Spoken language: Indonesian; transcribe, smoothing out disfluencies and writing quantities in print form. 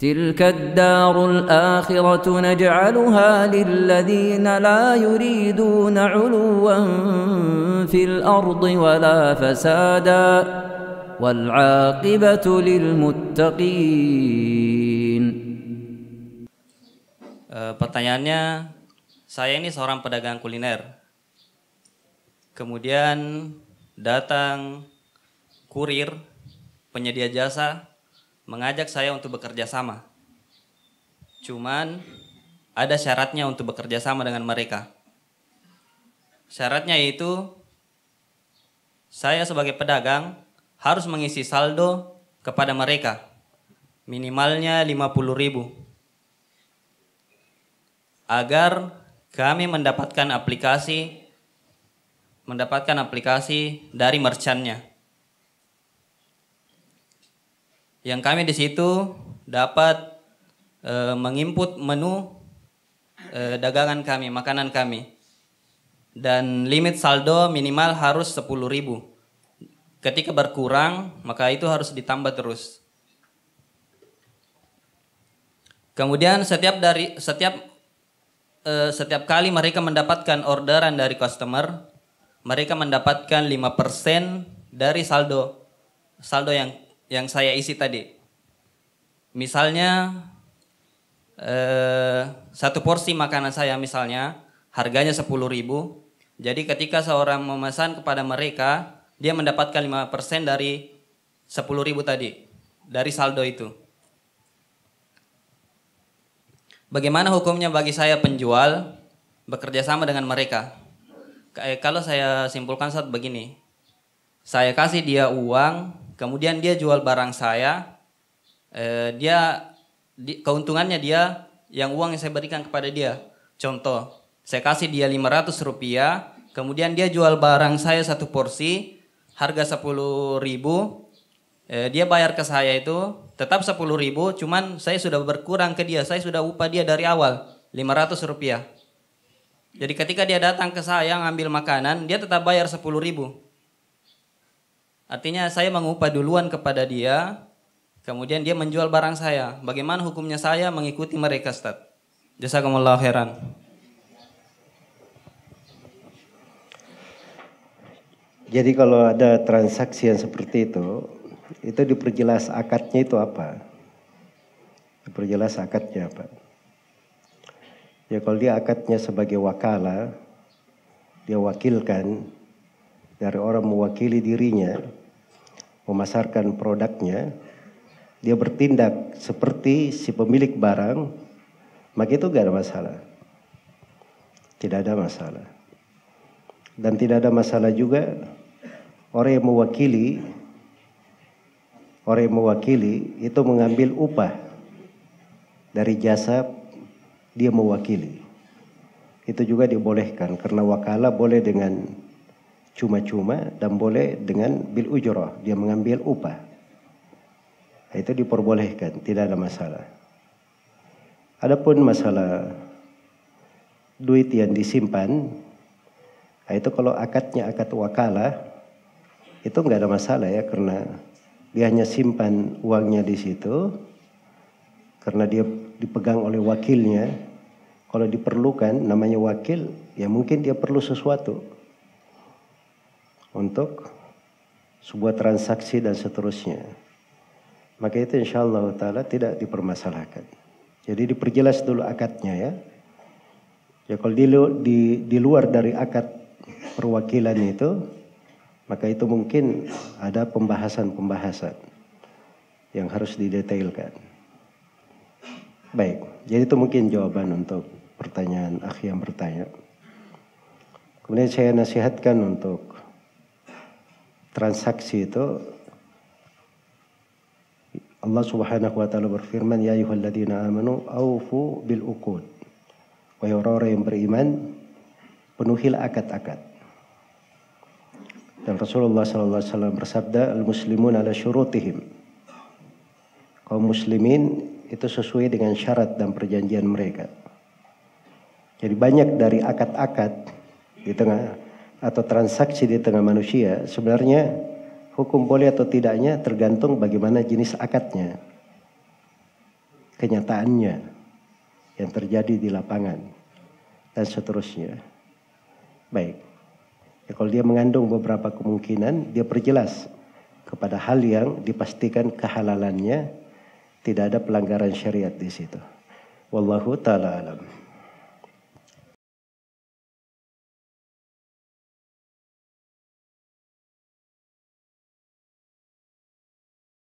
تلك الدار الآخرة نجعلها للذين لا يريدون علوا في الأرض ولا فسادا والعاقبة للمتقين. Pertanyaannya, saya ini seorang pedagang kuliner. Kemudian datang kurir penyedia jasa mengajak saya untuk bekerja sama. Cuman ada syaratnya untuk bekerja sama dengan mereka. Syaratnya itu saya sebagai pedagang harus mengisi saldo kepada mereka. Minimalnya 50.000. Agar kami mendapatkan aplikasi dari merchantnya. Yang kami di situ dapat menginput menu dagangan kami, makanan kami. Dan limit saldo minimal harus 10.000. Ketika berkurang, maka itu harus ditambah terus. Kemudian setiap kali mereka mendapatkan orderan dari customer, mereka mendapatkan 5% dari saldo yang saya isi tadi. Misalnya satu porsi makanan saya misalnya harganya 10.000. Jadi ketika seorang memesan kepada mereka, dia mendapatkan 5% dari 10.000 tadi, dari saldo itu. Bagaimana hukumnya bagi saya penjual bekerja sama dengan mereka? Kalau saya simpulkan saat begini, saya kasih dia uang, kemudian dia jual barang saya, keuntungannya dia yang uang yang saya berikan kepada dia. Contoh, saya kasih dia 500 rupiah, kemudian dia jual barang saya satu porsi, harga 10.000, dia bayar ke saya itu tetap 10.000, cuman saya sudah berkurang ke dia, saya sudah upah dia dari awal 500 rupiah. Jadi ketika dia datang ke saya ngambil makanan, dia tetap bayar 10.000. Artinya saya mengupah duluan kepada dia, kemudian dia menjual barang saya. Bagaimana hukumnya saya mengikuti mereka, Ustaz? Jazakumullah khairan. Jadi kalau ada transaksi yang seperti itu diperjelas akadnya itu apa? Diperjelas akadnya apa? Ya kalau dia akadnya sebagai wakala, dia wakilkan dari orang mewakili dirinya, memasarkan produknya, dia bertindak seperti si pemilik barang, maka itu gak ada masalah. Tidak ada masalah. Dan tidak ada masalah juga orang yang mewakili itu mengambil upah dari jasa dia mewakili. Itu juga dibolehkan karena wakala boleh dengan cuma-cuma dan boleh dengan bil ujrah, dia mengambil upah. Itu diperbolehkan, tidak ada masalah. Adapun masalah duit yang disimpan, itu kalau akadnya akad wakalah, itu enggak ada masalah ya, karena dia hanya simpan uangnya di situ karena dia dipegang oleh wakilnya. Kalau diperlukan, namanya wakil, ya mungkin dia perlu sesuatu untuk sebuah transaksi dan seterusnya. Maka itu insyaallah ta'ala tidak dipermasalahkan. Jadi diperjelas dulu akadnya ya. Ya kalau di luar dari akad perwakilan itu, maka itu mungkin ada pembahasan-pembahasan yang harus didetailkan. Baik, jadi itu mungkin jawaban untuk pertanyaan akhi yang bertanya. Kemudian saya nasihatkan untuk transaksi itu, Allah Subhanahu wa taala berfirman, ya ayyuhalladzina amanu aufu bil uqud. Wahai orang-orang yang beriman, penuhilah akad-akad. Dan Rasulullah sallallahu alaihi wasallam bersabda, al-muslimun ala syurutihim. Kaum muslimin itu sesuai dengan syarat dan perjanjian mereka. Jadi banyak dari akad-akad di tengah atau transaksi di tengah manusia, sebenarnya hukum boleh atau tidaknya tergantung bagaimana jenis akadnya. kenyataannya yang terjadi di lapangan dan seterusnya. Baik. Ya, kalau dia mengandung beberapa kemungkinan, dia perjelas kepada hal yang dipastikan kehalalannya, tidak ada pelanggaran syariat di situ. Wallahu ta'ala alam.